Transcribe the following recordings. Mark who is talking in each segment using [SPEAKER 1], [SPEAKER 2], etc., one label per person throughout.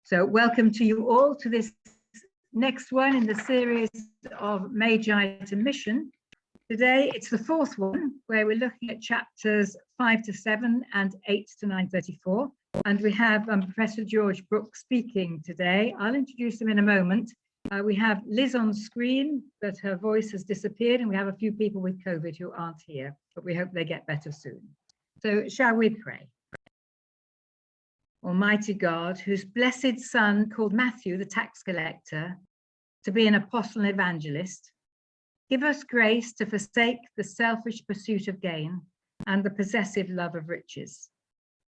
[SPEAKER 1] So welcome to you all to this next one in the series of Magi to Mission. Today it's the fourth one where we're looking at chapters 5 to 7 and 8 to 934. And we have Professor George Brooke speaking today. I'll introduce him in a moment. We have Liz on screen, but her voice has disappeared, and we have a few people with COVID who aren't here, but we hope they get better soon. So shall we pray? Almighty God, whose blessed son called Matthew, the tax collector, to be an apostle and evangelist, give us grace to forsake the selfish pursuit of gain and the possessive love of riches,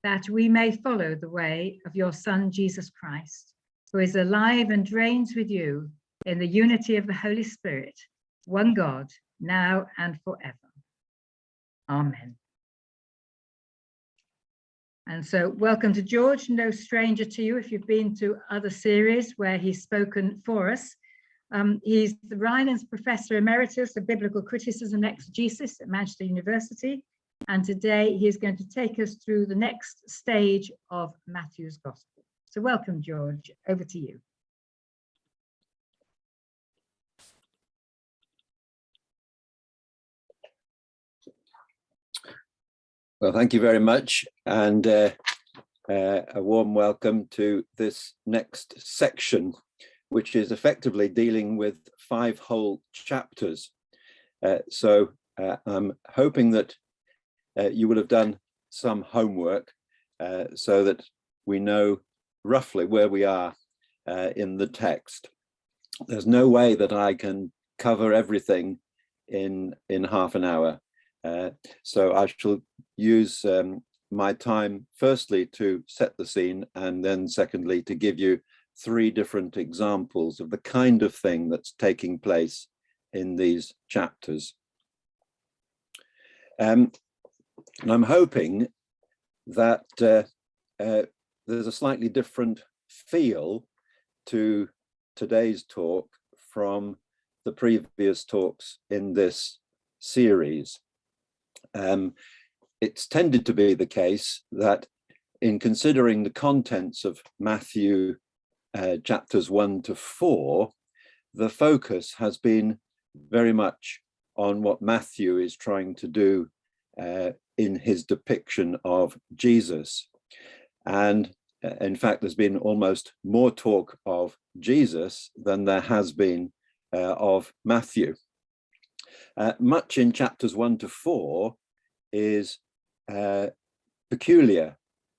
[SPEAKER 1] that we may follow the way of your Son, Jesus Christ, who is alive and reigns with you in the unity of the Holy Spirit, one God, now and forever. Amen. And so welcome to George, no stranger to you if you've been to other series where he's spoken for us. He's the Rylands Professor Emeritus of Biblical Criticism and Exegesis at Manchester University. And today he's going to take us through the next stage of Matthew's Gospel. So welcome, George, over to you.
[SPEAKER 2] Well, thank you very much, and a warm welcome to this next section, which is effectively dealing with 5 whole chapters. So I'm hoping that you will have done some homework so that we know roughly where we are in the text. There's no way that I can cover everything in half an hour. So I shall use my time firstly to set the scene, and then secondly to give you 3 different examples of the kind of thing that's taking place in these chapters. And I'm hoping that there's a slightly different feel to today's talk from the previous talks in this series. It's tended to be the case that in considering the contents of Matthew chapters 1 to 4, the focus has been very much on what Matthew is trying to do in his depiction of Jesus. And in fact, there's been almost more talk of Jesus than there has been of Matthew. Much in chapters 1 to 4 is peculiar,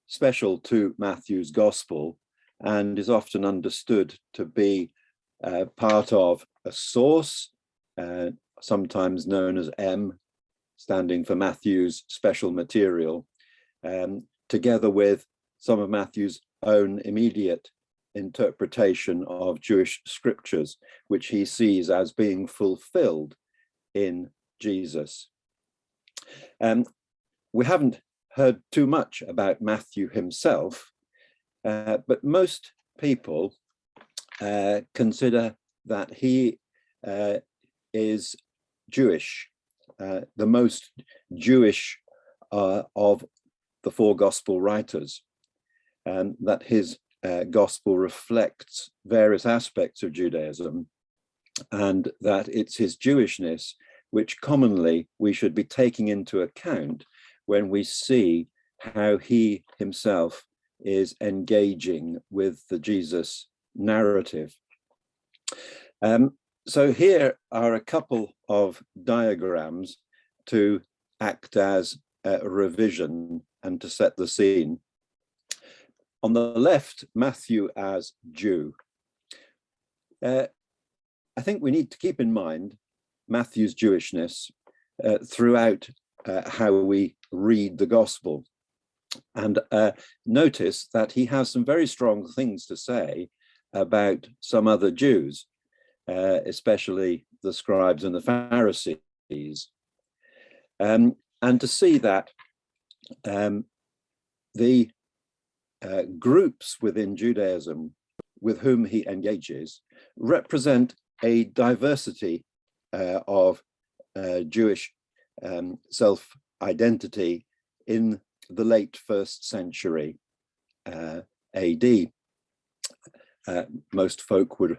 [SPEAKER 2] special to Matthew's Gospel, and is often understood to be part of a source, sometimes known as M, standing for Matthew's special material, together with some of Matthew's own immediate interpretation of Jewish scriptures, which he sees as being fulfilled in Jesus. We haven't heard too much about Matthew himself, but most people consider that he is Jewish, the most Jewish of the 4 gospel writers, and that his gospel reflects various aspects of Judaism, and that it's his Jewishness which commonly we should be taking into account when we see how he himself is engaging with the Jesus narrative. So here are a couple of diagrams to act as a revision and to set the scene. On the left, Matthew as Jew. I think we need to keep in mind Matthew's Jewishness throughout how we read the gospel. And notice that he has some very strong things to say about some other Jews, especially the scribes and the Pharisees. And to see that the groups within Judaism with whom he engages represent a diversity of Jewish self-identity in the late 1st century AD. most folk would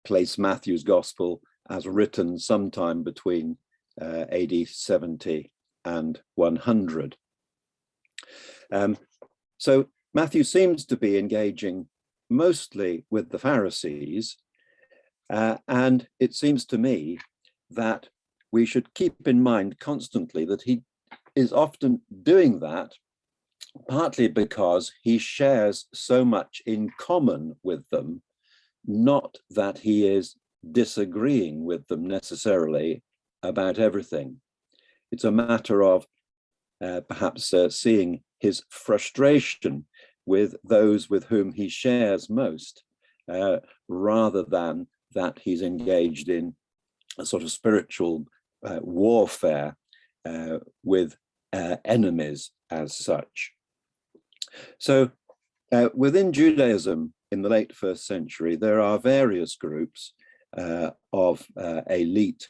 [SPEAKER 2] place Matthew's Gospel as written sometime between AD 70 and 100. So Matthew seems to be engaging mostly with the Pharisees, and it seems to me that we should keep in mind constantly that he is often doing that, partly because he shares so much in common with them, not that he is disagreeing with them necessarily about everything. It's a matter of perhaps seeing his frustration with those with whom he shares most, rather than that he's engaged in a sort of spiritual warfare with enemies as such. So within Judaism in the late first century, there are various groups of elite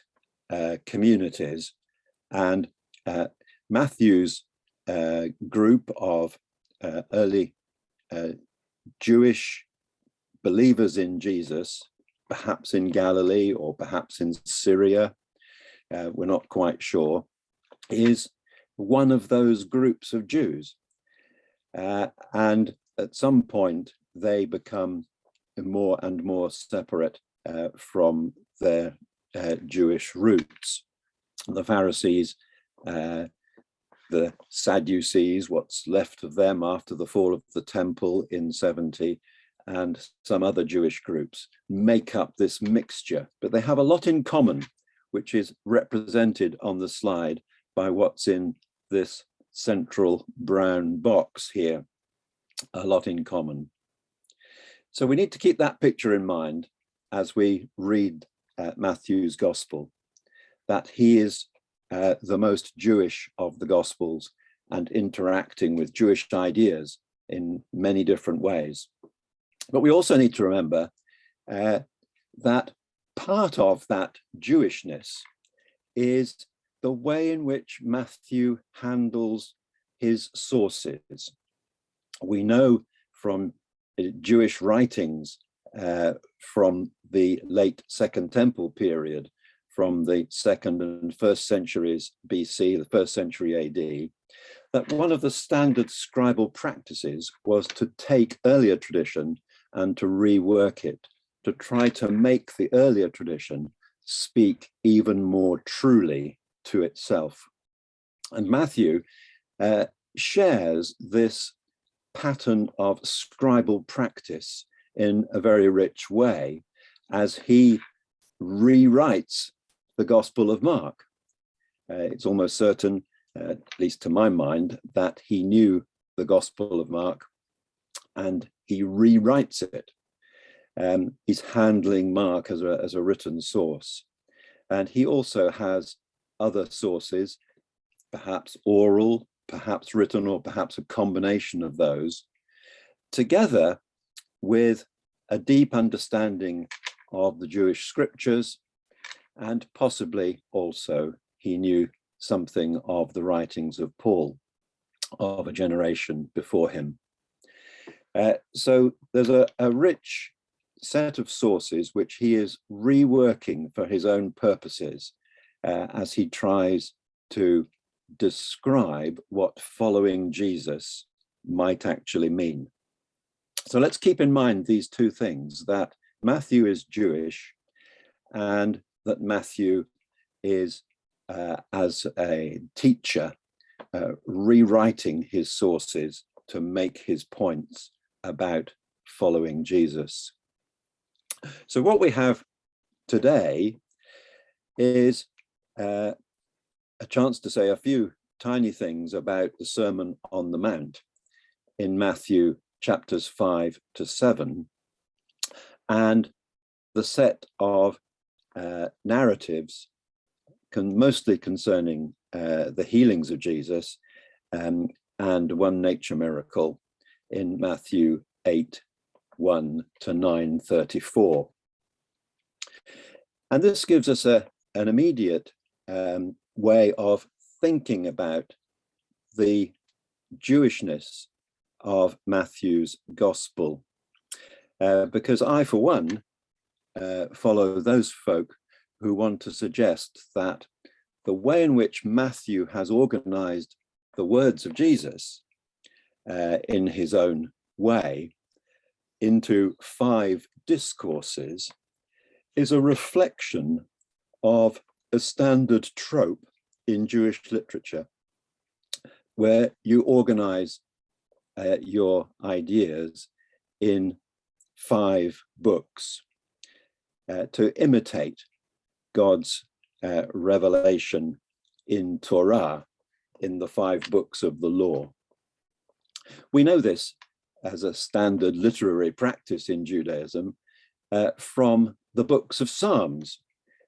[SPEAKER 2] communities, and Matthew's group of early Jewish believers in Jesus, perhaps in Galilee or perhaps in Syria, we're not quite sure, is one of those groups of Jews. And at some point, they become more and more separate from their Jewish roots. The Pharisees, the Sadducees, what's left of them after the fall of the temple in 70, and some other Jewish groups make up this mixture, but they have a lot in common, which is represented on the slide by what's in this central brown box here, a lot in common. So we need to keep that picture in mind as we read Matthew's Gospel, that he is the most Jewish of the Gospels and interacting with Jewish ideas in many different ways. But we also need to remember that part of that Jewishness is the way in which Matthew handles his sources. We know from Jewish writings from the late Second Temple period, from the 2nd and 1st centuries BC, the 1st century AD, that one of the standard scribal practices was to take earlier tradition and to rework it, to try to make the earlier tradition speak even more truly to itself. And Matthew shares this pattern of scribal practice in a very rich way as he rewrites the Gospel of Mark. It's almost certain, at least to my mind, that he knew the Gospel of Mark and he rewrites it. He's handling Mark as a written source. And he also has other sources, perhaps oral, perhaps written, or perhaps a combination of those, together with a deep understanding of the Jewish scriptures, and possibly also he knew something of the writings of Paul, of a generation before him. So there's a rich set of sources which he is reworking for his own purposes as he tries to describe what following Jesus might actually mean. So let's keep in mind these two things, that Matthew is Jewish and that Matthew is, as a teacher, rewriting his sources to make his points about following Jesus. So what we have today is a chance to say a few tiny things about the Sermon on the Mount in Matthew chapters 5 to 7, and the set of narratives mostly concerning the healings of Jesus and one nature miracle in Matthew 8, 1 to 9:34. And this gives us an immediate way of thinking about the Jewishness of Matthew's gospel. because I, for one, follow those folk who want to suggest that the way in which Matthew has organized the words of Jesus in his own way into 5 discourses is a reflection of a standard trope in Jewish literature, where you organize your ideas in 5 books to imitate God's revelation in Torah, in the 5 books of the law. We know this as a standard literary practice in Judaism from the books of Psalms,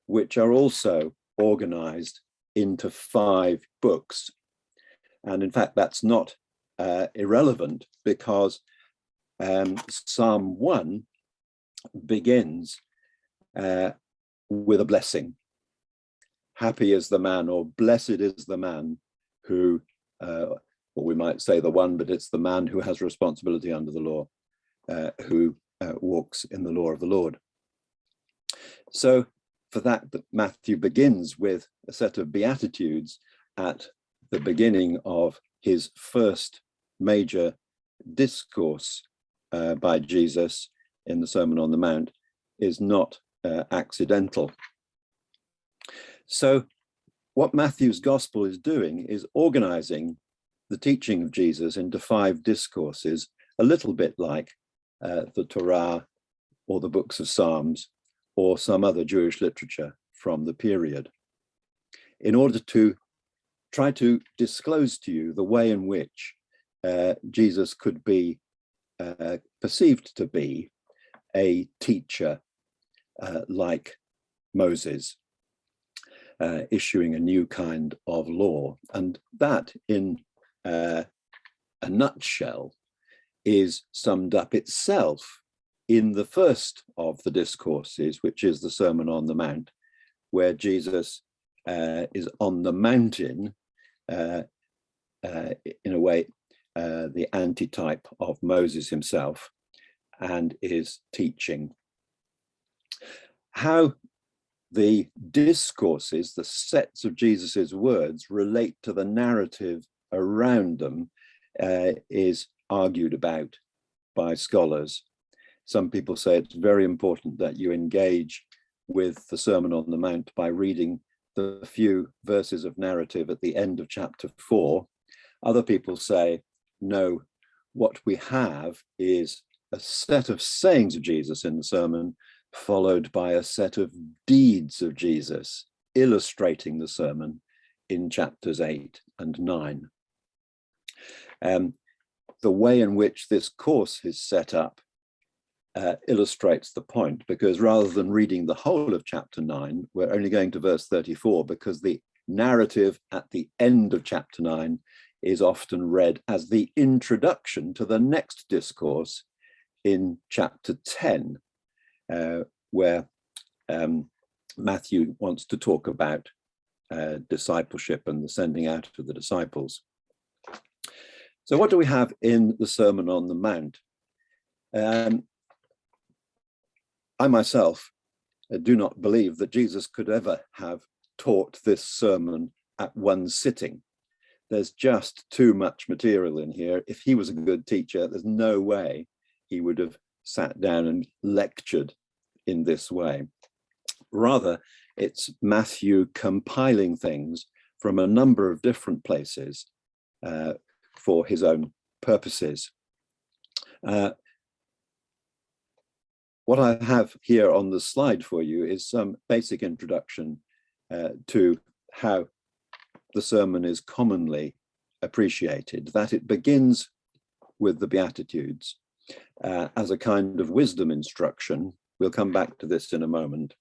[SPEAKER 2] which are also organized into 5 books. And in fact, that's not irrelevant, because Psalm 1 begins with a blessing. Happy is the man, or blessed is the man who, or we might say the one, but it's the man who has responsibility under the law, who walks in the law of the Lord. So for that, Matthew begins with a set of Beatitudes at the beginning of his first major discourse by Jesus in the Sermon on the Mount is not accidental. So what Matthew's gospel is doing is organizing the teaching of Jesus into 5 discourses, a little bit like the Torah or the books of Psalms or some other Jewish literature from the period, in order to try to disclose to you the way in which Jesus could be perceived to be a teacher like Moses, issuing a new kind of law. And that, in a nutshell, is summed up itself in the first of the discourses, which is the Sermon on the Mount, where Jesus is on the mountain, in a way, the antitype of Moses himself, and is teaching. How the discourses, the sets of Jesus's words, relate to the narrative around them is argued about by scholars. Some people say it's very important that you engage with the Sermon on the Mount by reading the few verses of narrative at the end of chapter 4. Other people say, no, what we have is a set of sayings of Jesus in the sermon, followed by a set of deeds of Jesus, illustrating the sermon in chapters 8 and 9. The way in which this course is set up illustrates the point, because rather than reading the whole of chapter 9, we're only going to verse 34, because the narrative at the end of chapter 9 is often read as the introduction to the next discourse in chapter 10, where Matthew wants to talk about discipleship and the sending out of the disciples. So what do we have in the Sermon on the Mount? I myself do not believe that Jesus could ever have taught this sermon at one sitting. There's just too much material in here. If he was a good teacher, there's no way he would have sat down and lectured in this way. Rather, it's Matthew compiling things from a number of different places for his own purposes. What I have here on the slide for you is some basic introduction to how the sermon is commonly appreciated, that it begins with the Beatitudes as a kind of wisdom instruction. We'll come back to this in a moment.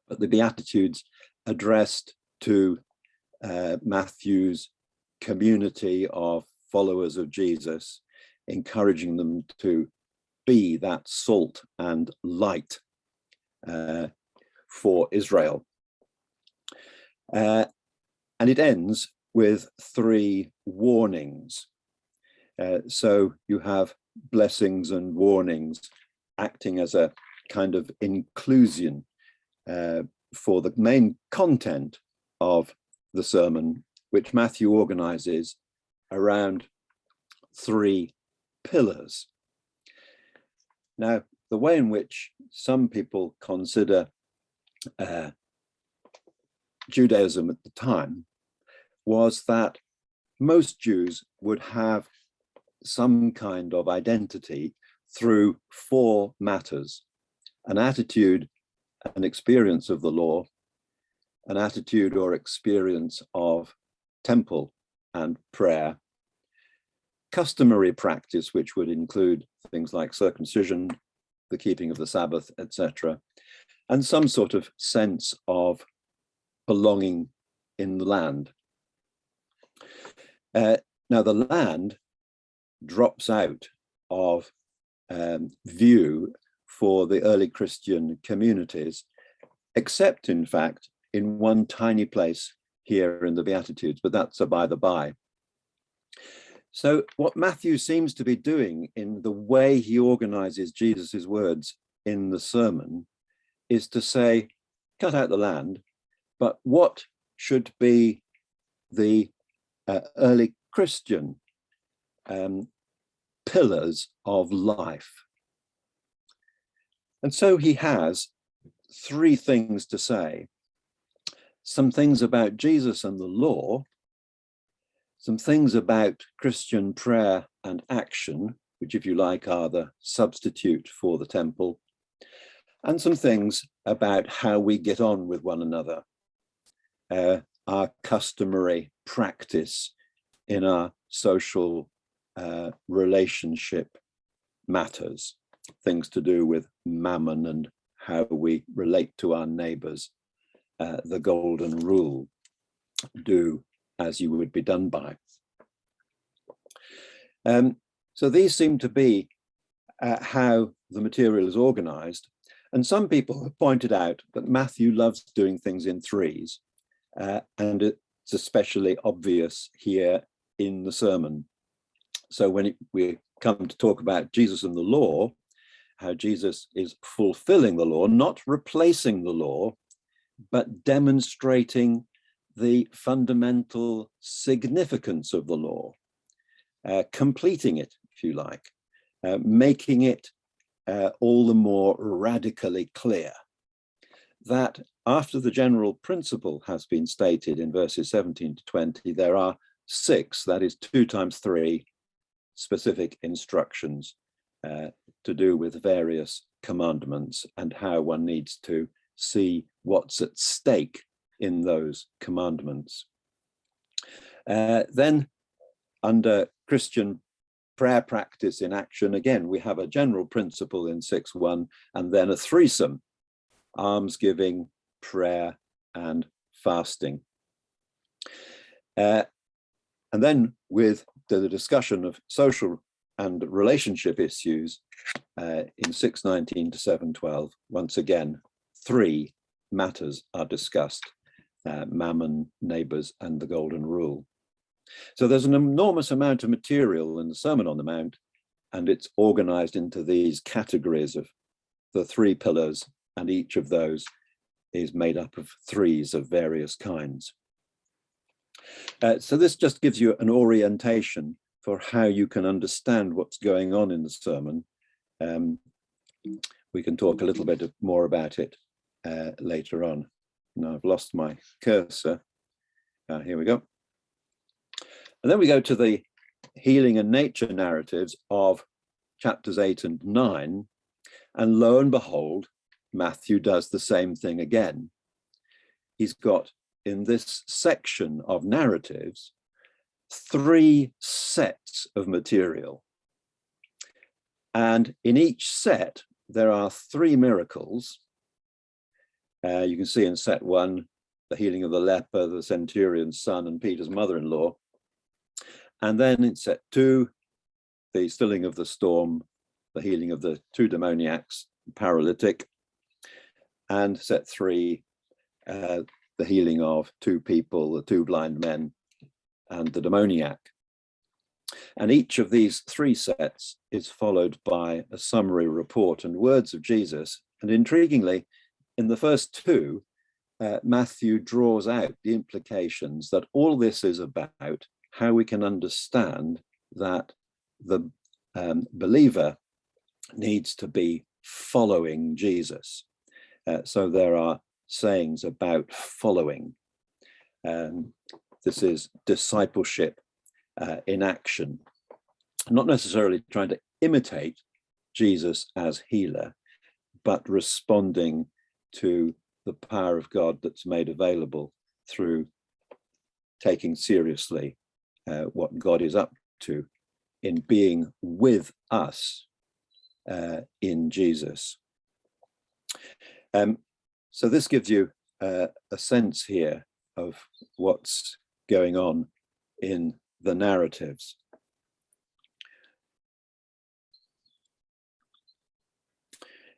[SPEAKER 2] But the Beatitudes addressed to Matthew's community of followers of Jesus, encouraging them to be that salt and light for Israel. And it ends with 3 warnings. So you have blessings and warnings acting as a kind of inclusion for the main content of the sermon, which Matthew organizes around three pillars. Now, the way in which some people consider Judaism at the time was that most Jews would have some kind of identity through four matters: an attitude, an experience of the law, an attitude or experience of temple and prayer, customary practice, which would include things like circumcision, the keeping of the Sabbath, etc., and some sort of sense of belonging in the land. Now, the land drops out of view for the early Christian communities, except, in fact, in one tiny place here in the Beatitudes, but that's a by the by. So what Matthew seems to be doing in the way he organizes Jesus's words in the sermon is to say, cut out the land, but what should be the early Christian pillars of life? And so he has three things to say: some things about Jesus and the law, some things about Christian prayer and action, which, if you like, are the substitute for the temple, and some things about how we get on with one another, our customary practice in our social relationship matters, things to do with mammon and how we relate to our neighbors, the golden rule, do as you would be done by. So these seem to be how the material is organized. And some people have pointed out that Matthew loves doing things in threes, and it's especially obvious here in the sermon. So when we come to talk about Jesus and the law, how Jesus is fulfilling the law, not replacing the law, but demonstrating the fundamental significance of the law, completing it, if you like, making it all the more radically clear that after the general principle has been stated in verses 17 to 20, there are 6, that is 2 times 3, specific instructions to do with various commandments and how one needs to see what's at stake in those commandments. Then under Christian prayer practice in action, again, we have a general principle in 6:1 and then a threesome: almsgiving, prayer, and fasting. And then with the discussion of social and relationship issues in 6:19 to 7:12, once again, 3 matters are discussed: mammon, neighbors, and the golden rule. So there's an enormous amount of material in the Sermon on the Mount, and it's organized into these categories of the 3 pillars, and each of those is made up of 3s of various kinds. So this just gives you an orientation for how you can understand what's going on in the sermon. We can talk a little bit more about it later on. Now I've lost my cursor. Here we go. And then we go to the healing and nature narratives of chapters 8 and 9. And lo and behold, Matthew does the same thing again. He's got, in this section of narratives, 3 sets of material. And in each set, there are 3 miracles. You can see in set 1, the healing of the leper, the centurion's son, and Peter's mother-in-law. And then in set 2, the stilling of the storm, the healing of the 2 demoniacs, paralytic. And set 3, the healing of 2 people, the 2 blind men, and the demoniac. And each of these three sets is followed by a summary report and words of Jesus. And intriguingly, in the first two, Matthew draws out the implications that all this is about how we can understand that the believer needs to be following Jesus. So there are sayings about following. This is discipleship in action, not necessarily trying to imitate Jesus as healer, but responding to the power of God that's made available through taking seriously what God is up to in being with us in Jesus. So this gives you a sense here of what's going on in the narratives.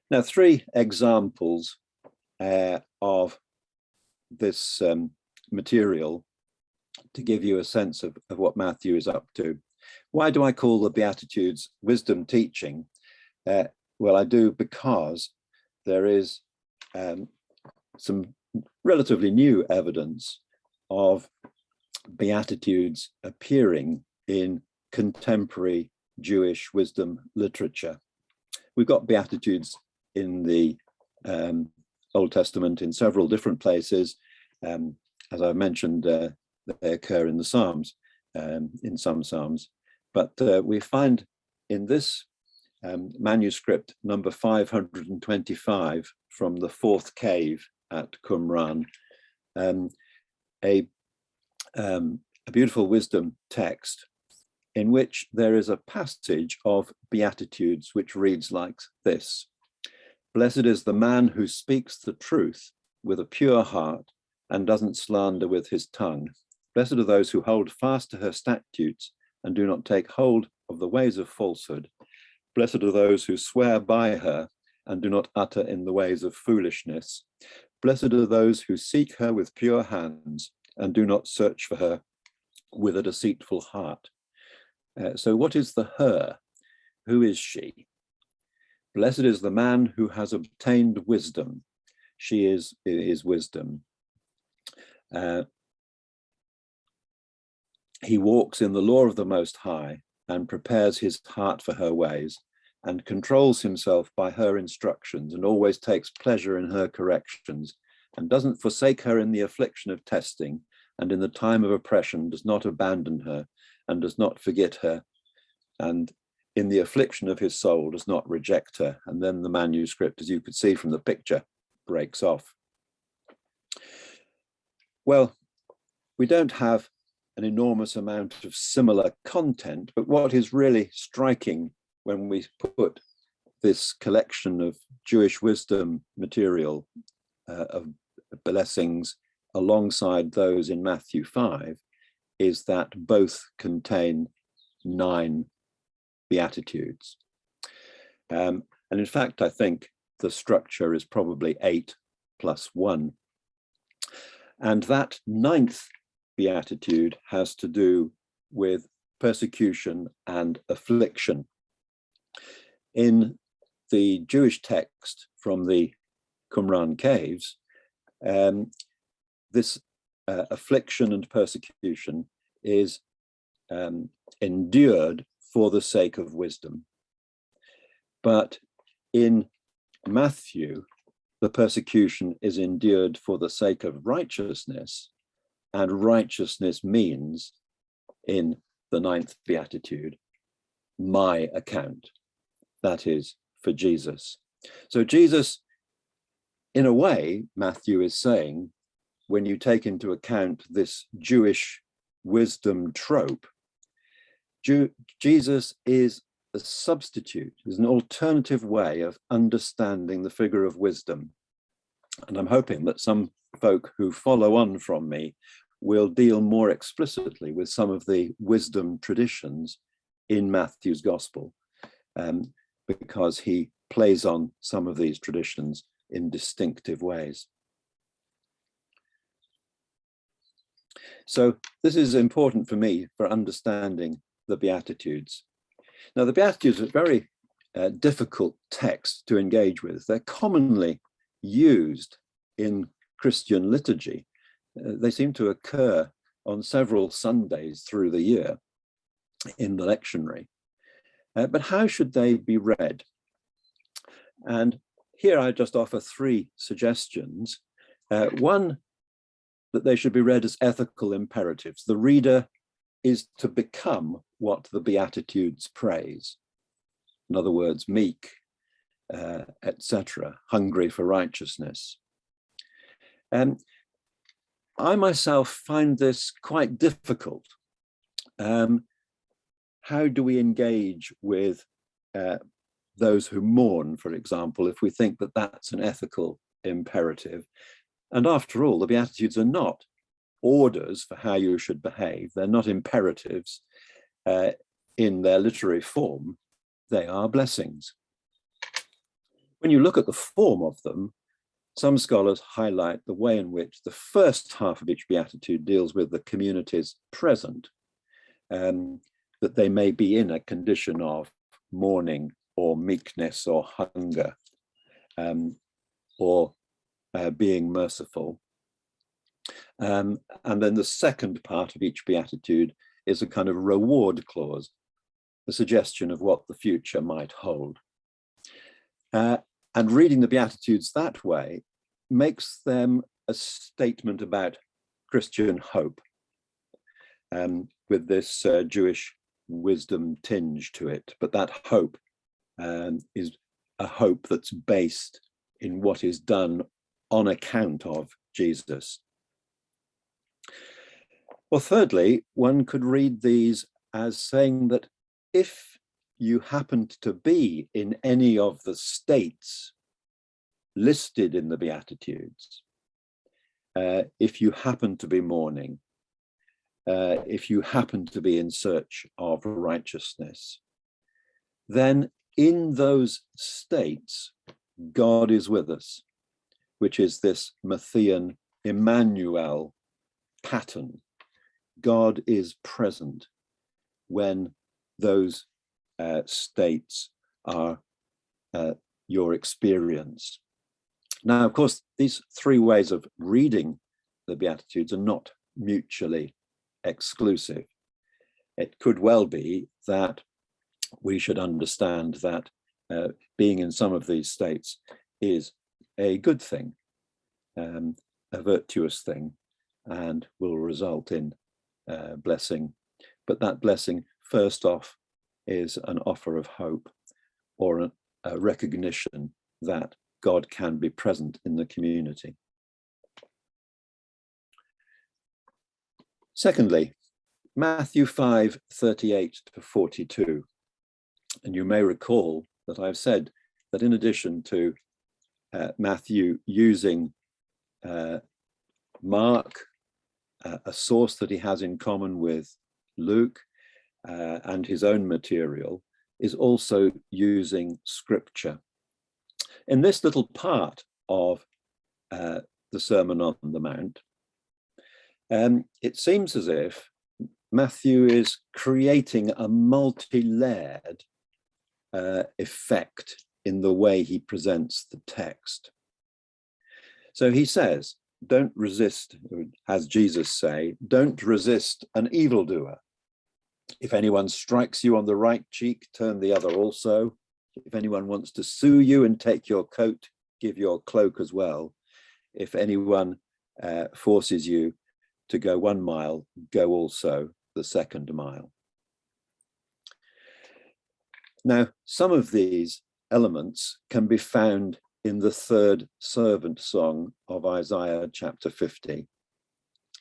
[SPEAKER 2] Now, three examples of this material to give you a sense of what Matthew is up to. Why do I call the Beatitudes wisdom teaching? Well, I do because there is some relatively new evidence of Beatitudes appearing in contemporary Jewish wisdom literature. We've got Beatitudes in the Old Testament in several different places. As I mentioned, they occur in the Psalms, in some Psalms. But we find in this manuscript number 525 from the fourth cave at Qumran, a beautiful wisdom text in which there is a passage of Beatitudes which reads like this: "Blessed is the man who speaks the truth with a pure heart and doesn't slander with his tongue. Blessed are those who hold fast to her statutes and do not take hold of the ways of falsehood. Blessed are those who swear by her and do not utter in the ways of foolishness. Blessed are those who seek her with pure hands and do not search for her with a deceitful heart." So what is the her? Who is she? Blessed is the man who has obtained wisdom. She is wisdom. He walks in the law of the Most High and prepares his heart for her ways and controls himself by her instructions and always takes pleasure in her corrections and doesn't forsake her in the affliction of testing and in the time of oppression does not abandon her and does not forget her, and in the affliction of his soul does not reject her. And then the manuscript, as you could see from the picture, breaks off. Well, we don't have an enormous amount of similar content, but what is really striking when we put this collection of Jewish wisdom material of blessings alongside those in Matthew 5 is that both contain 9 Beatitudes. And in fact, I think the structure is probably 8 plus 1. And that 9th Beatitude has to do with persecution and affliction. In the Jewish text from the Qumran caves, this affliction and persecution is endured for the sake of wisdom. But in Matthew, the persecution is endured for the sake of righteousness, and righteousness means, in the 9th Beatitude, my account. That is for Jesus. So Jesus, in a way, Matthew is saying, when you take into account this Jewish wisdom trope, Jesus is a substitute, is an alternative way of understanding the figure of wisdom. And I'm hoping that some folk who follow on from me will deal more explicitly with some of the wisdom traditions in Matthew's gospel, because he plays on some of these traditions in distinctive ways. So this is important for me for understanding the Beatitudes. Now, the Beatitudes are a very difficult text to engage with. They're commonly used in Christian liturgy. They seem to occur on several Sundays through the year in the lectionary. But how should they be read? And here I just offer three suggestions. One, that they should be read as ethical imperatives. The reader is to become what the Beatitudes praise. In other words, meek, etc., hungry for righteousness. And I myself find this quite difficult. How do we engage with those who mourn, for example, if we think that that's an ethical imperative? And after all, the Beatitudes are not orders for how you should behave. They're not imperatives in their literary form. They are blessings. When you look at the form of them, some scholars highlight the way in which the first half of each Beatitude deals with the communities present, that they may be in a condition of mourning or meekness or hunger, or being merciful. And then the second part of each Beatitude is a kind of reward clause, a suggestion of what the future might hold. And reading the Beatitudes that way makes them a statement about Christian hope, with this Jewish wisdom tinge to it. But that hope is a hope that's based in what is done on account of Jesus. Well, thirdly, one could read these as saying that if you happened to be in any of the states listed in the Beatitudes, if you happen to be mourning, if you happen to be in search of righteousness, then in those states, God is with us, which is this Matthean Emmanuel pattern. God is present when those states are your experience. Now, of course, these three ways of reading the Beatitudes are not mutually exclusive. It could well be that we should understand that being in some of these states is a good thing, a virtuous thing, and will result in blessing. But that blessing, first off, is an offer of hope or a recognition that God can be present in the community. Secondly, Matthew 5:38 to 42. And you may recall that I've said that in addition to Matthew using Mark, a source that he has in common with Luke, and his own material, is also using scripture. In this little part of the Sermon on the Mount, it seems as if Matthew is creating a multi-layered effect in the way he presents the text. So he says, don't resist, as Jesus say, don't resist an evildoer. If anyone strikes you on the right cheek, turn the other also. If anyone wants to sue you and take your coat, give your cloak as well. If anyone forces you to go 1 mile, go also the 2nd mile. Now, some of these elements can be found in the 3rd servant song of Isaiah chapter 50.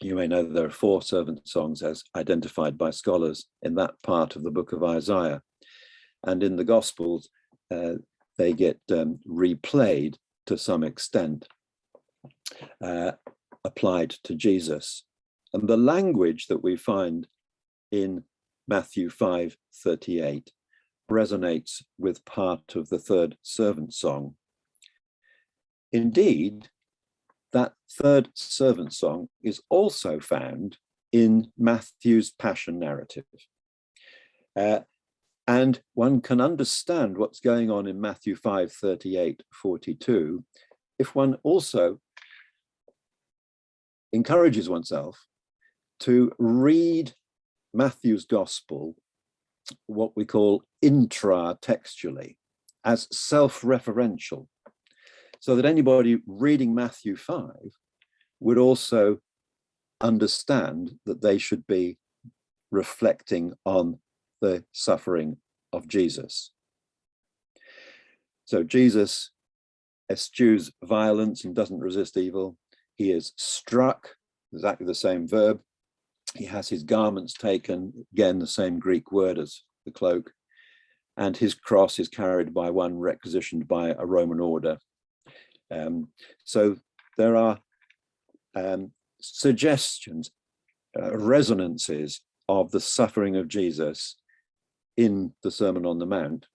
[SPEAKER 2] You may know that there are 4 servant songs as identified by scholars in that part of the book of Isaiah. And in the Gospels, they get replayed to some extent, applied to Jesus. And the language that we find in Matthew 5:38 resonates with part of the 3rd servant song. Indeed, that 3rd servant song is also found in Matthew's Passion narrative. And one can understand what's going on in Matthew 5:38-42 if one also encourages oneself to read Matthew's gospel, what we call intra-textually, as self-referential, so that anybody reading Matthew 5 would also understand that they should be reflecting on the suffering of Jesus. So Jesus eschews violence and doesn't resist evil. He is struck, exactly the same verb. He has his garments taken, again, the same Greek word as the cloak, and his cross is carried by one requisitioned by a Roman order. So there are suggestions, resonances of the suffering of Jesus in the Sermon on the Mount.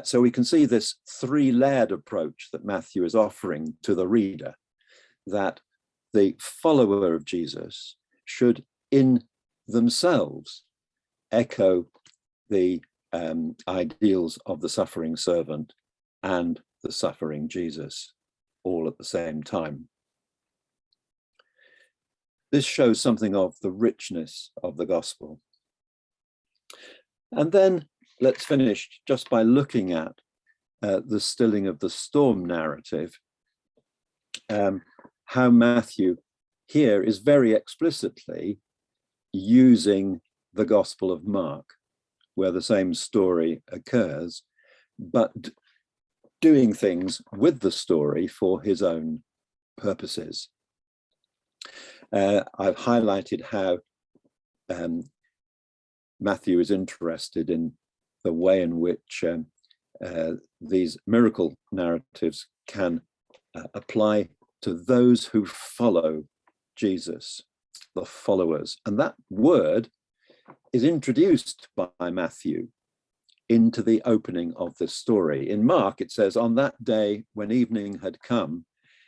[SPEAKER 2] So we can see this three-layered approach that Matthew is offering to the reader, that the follower of Jesus should in themselves echo the ideals of the suffering servant and the suffering Jesus, all at the same time. This shows something of the richness of the gospel. And then let's finish just by looking at the stilling of the storm narrative, how Matthew here is very explicitly using the Gospel of Mark, where the same story occurs, but doing things with the story for his own purposes. I've highlighted how Matthew is interested in the way in which these miracle narratives can apply to those who follow Jesus, the followers. And that word is introduced by Matthew into the opening of this story. In Mark, it says, on that day when evening had come,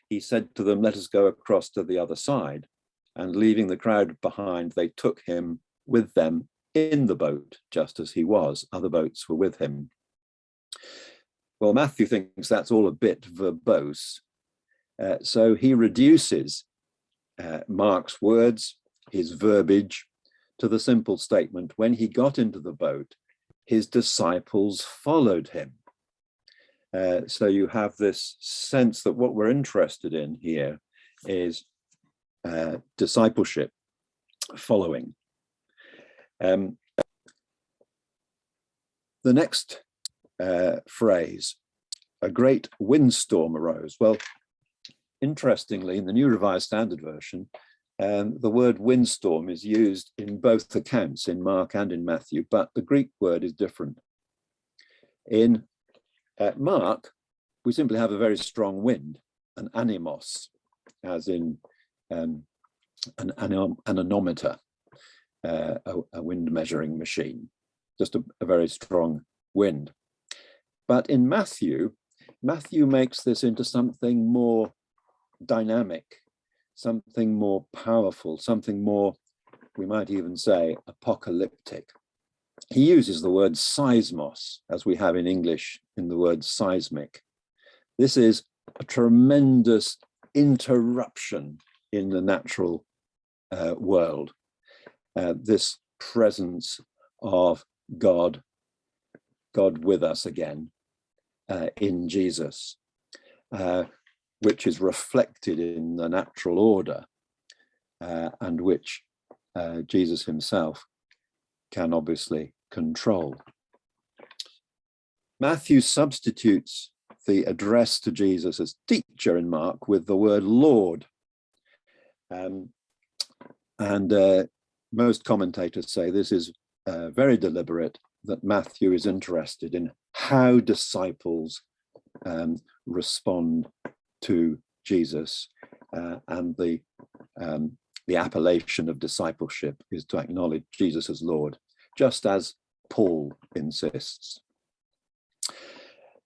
[SPEAKER 2] he said to them, let us go across to the other side. And leaving the crowd behind, they took him with them in the boat, just as he was. Other boats were with him. Well, Matthew thinks that's all a bit verbose. So he reduces Mark's words, his verbiage, to the simple statement, when he got into the boat, his disciples followed him. So you have this sense that what we're interested in here is discipleship, following. The next phrase, a great windstorm arose. Well, interestingly, in the New Revised Standard Version, the word windstorm is used in both accounts, in Mark and in Matthew, but the Greek word is different. In Mark, we simply have a very strong wind, an animos, as in an anemometer, a wind measuring machine, just a very strong wind. But in Matthew makes this into something more dynamic, something more powerful, something more, we might even say, apocalyptic. He uses the word seismos, as we have in English in the word seismic. This is a tremendous interruption in the natural world. This presence of God with us again in Jesus, which is reflected in the natural order, and which Jesus himself can obviously control. Matthew substitutes the address to Jesus as teacher in Mark with the word Lord. Most commentators say this is very deliberate, that Matthew is interested in how disciples respond to Jesus, and the appellation of discipleship is to acknowledge Jesus as Lord, just as Paul insists.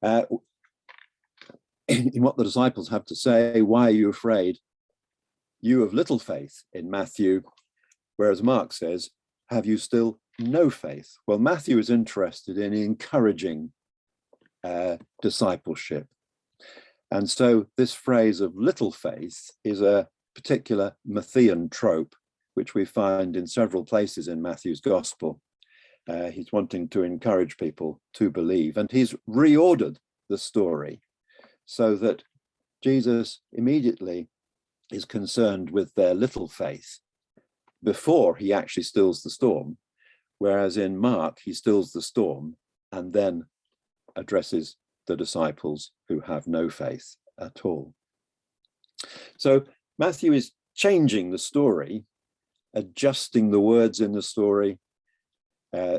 [SPEAKER 2] In what the disciples have to say, why are you afraid? You of little faith, in Matthew, whereas Mark says, have you still no faith. Well, Matthew is interested in encouraging discipleship. And so this phrase of little faith is a particular Matthean trope, which we find in several places in Matthew's gospel. He's wanting to encourage people to believe, and he's reordered the story so that Jesus immediately is concerned with their little faith before he actually stills the storm, whereas in Mark, he stills the storm and then addresses the disciples who have no faith at all. So Matthew is changing the story, adjusting the words in the story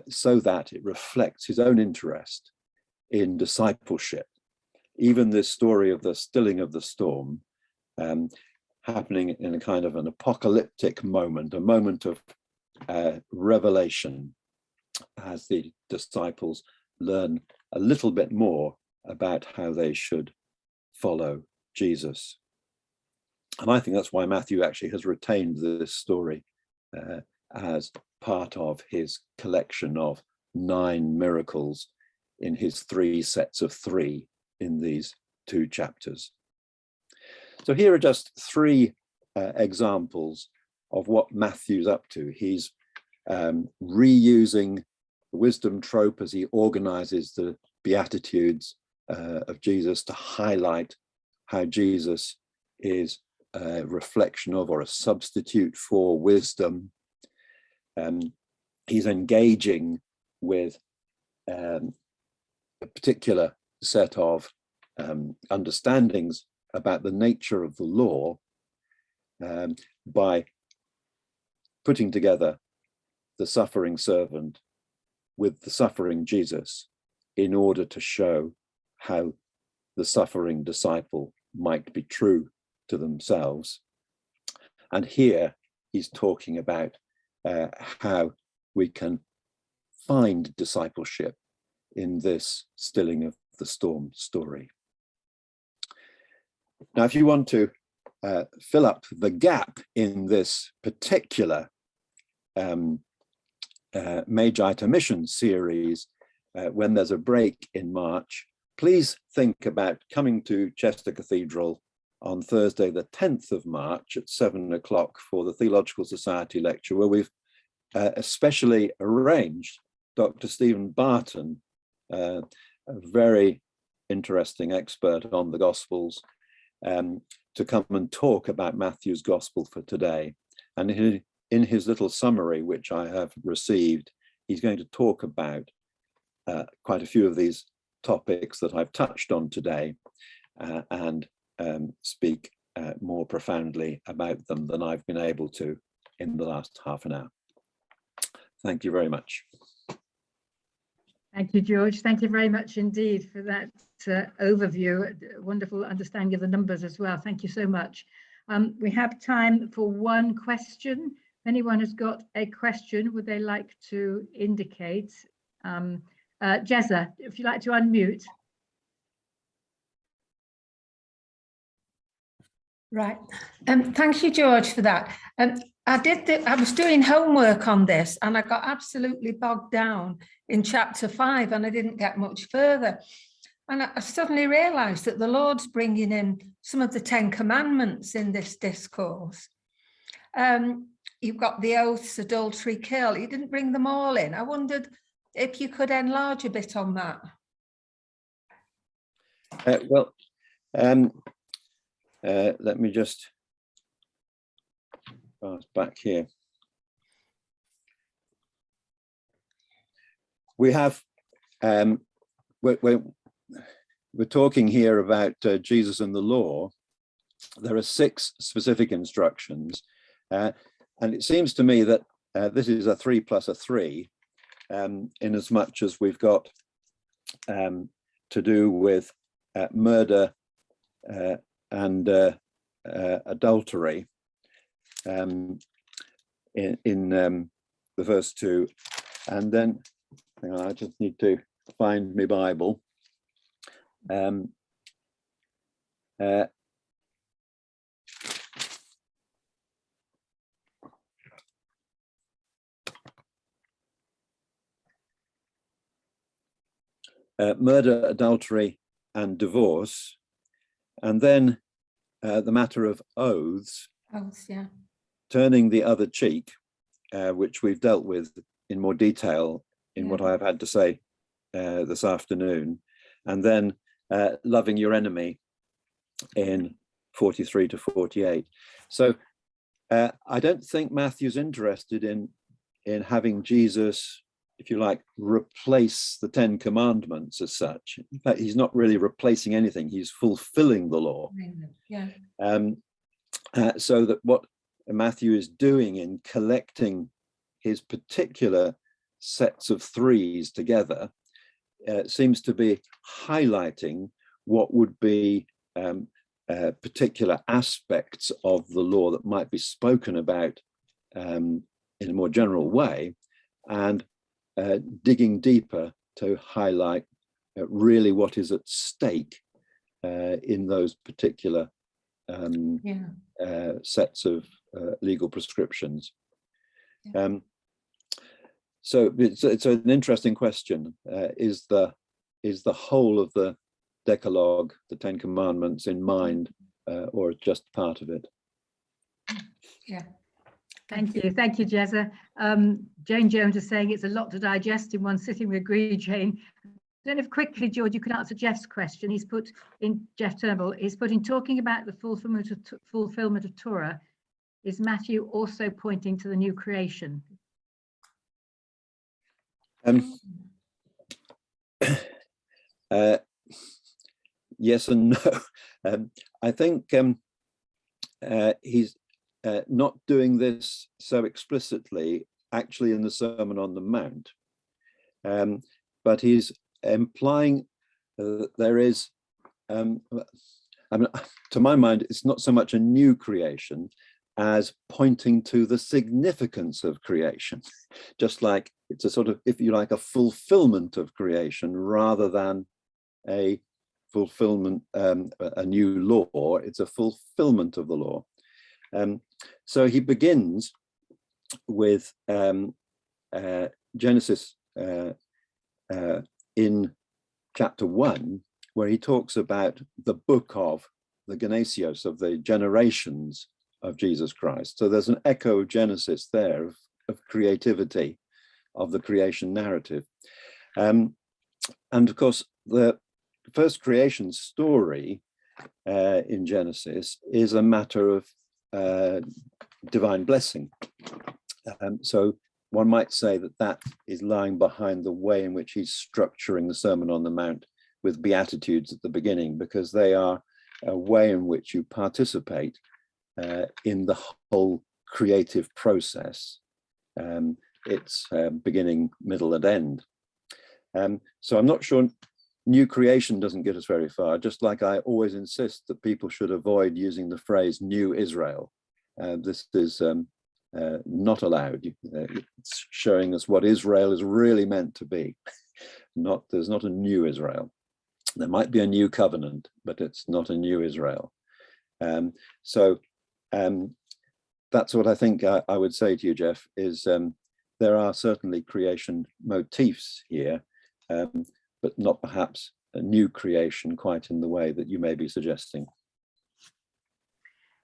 [SPEAKER 2] so that it reflects his own interest in discipleship. Even this story of the stilling of the storm happening in a kind of an apocalyptic moment, a moment of revelation, as the disciples learn a little bit more about how they should follow Jesus. And I think that's why Matthew actually has retained this story as part of his collection of 9 miracles in his 3 sets of 3 in these 2 chapters. So here are just 3 examples of what Matthew's up to. He's reusing the wisdom trope as he organizes the Beatitudes of Jesus to highlight how Jesus is a reflection of or a substitute for wisdom. He's engaging with a particular set of understandings about the nature of the law by putting together the suffering servant with the suffering Jesus in order to show how the suffering disciple might be true to themselves. And here he's talking about how we can find discipleship in this stilling of the storm story. Now, if you want to fill up the gap in this particular Magi to Mission series, when there's a break in March, please think about coming to Chester Cathedral on Thursday, the 10th of March at 7 o'clock for the Theological Society lecture, where we've especially arranged Dr. Stephen Barton, a very interesting expert on the Gospels, to come and talk about Matthew's Gospel for today. And in his little summary, which I have received, he's going to talk about quite a few of these topics that I've touched on today and speak more profoundly about them than I've been able to in the last half an hour. Thank you very much.
[SPEAKER 1] Thank you, George. Thank you very much indeed for that overview. Wonderful understanding of the numbers as well. Thank you so much. We have time for one question. If anyone has got a question, would they like to indicate? Jezza, if you'd like to unmute.
[SPEAKER 3] Right. Thank you, George, for that. I was doing homework on this and I got absolutely bogged down in chapter 5 and I didn't get much further. And I suddenly realized that the Lord's bringing in some of the 10 commandments in this discourse. You've got the oaths, adultery, kill. He didn't bring them all in. I wondered if you could enlarge a bit on that.
[SPEAKER 2] Let me just pass back here. We have, we're talking here about Jesus and the law. There are 6 specific instructions, and it seems to me that this is a 3 plus a 3, in as much as we've got to do with murder and adultery in the first 2, and then hang on, I just need to find my Bible. murder, adultery, and divorce, and then the matter of oaths,
[SPEAKER 3] Yeah.
[SPEAKER 2] turning the other cheek, which we've dealt with in more detail in what I've had to say this afternoon, and then loving your enemy in 43 to 48. So I don't think Matthew's interested in having Jesus, if you like, replace the 10 Commandments as such. In fact, he's not really replacing anything. He's fulfilling the law.
[SPEAKER 3] Yeah.
[SPEAKER 2] So that what Matthew is doing in collecting his particular sets of threes together seems to be highlighting what would be particular aspects of the law that might be spoken about in a more general way, and digging deeper to highlight really what is at stake in those particular sets of legal prescriptions. So it's an interesting question. Is the whole of the Decalogue, the 10 Commandments, in mind, or just part of it?
[SPEAKER 3] Yeah.
[SPEAKER 1] Thank you, Jezza. Jane Jones is saying it's a lot to digest in one sitting. We agree, Jane. Then, if quickly, George, you can answer Jeff's question. He's put in, Jeff Turnbull, he's put in talking about the fulfillment of Torah. Is Matthew also pointing to the new creation?
[SPEAKER 2] Yes and no. I think he's not doing this so explicitly, actually, in the Sermon on the Mount, but he's implying that there is, I mean, to my mind, it's not so much a new creation as pointing to the significance of creation, just like it's a sort of, if you like, a fulfillment of creation rather than a fulfillment, a new law. It's a fulfillment of the law. So he begins with Genesis in chapter 1, where he talks about the book of the Genesios, of the generations of Jesus Christ. So there's an echo of Genesis there of creativity, of the creation narrative. And of course, the first creation story in Genesis is a matter of divine blessing. So one might say that that is lying behind the way in which he's structuring the Sermon on the Mount with Beatitudes at the beginning, because they are a way in which you participate in the whole creative process. It's beginning, middle, and end. So I'm not sure new creation doesn't get us very far, just like I always insist that people should avoid using the phrase new Israel. This is not allowed. It's showing us what Israel is really meant to be. There's not a new Israel. There might be a new covenant, but it's not a new Israel. So that's what I think I would say to you, Jeff, is there are certainly creation motifs here, but not perhaps a new creation quite in the way that you may be suggesting.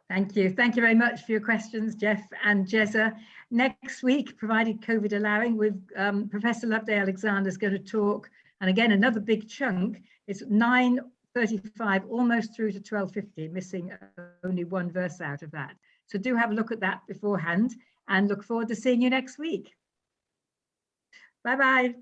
[SPEAKER 1] Thank you. Thank you very much for your questions, Jeff and Jezza. Next week, provided COVID allowing, with Professor Loveday Alexander is going to talk, and again, another big chunk. It's 9:35, almost through to 12:50, missing only one verse out of that. So do have a look at that beforehand, and look forward to seeing you next week. Bye-bye.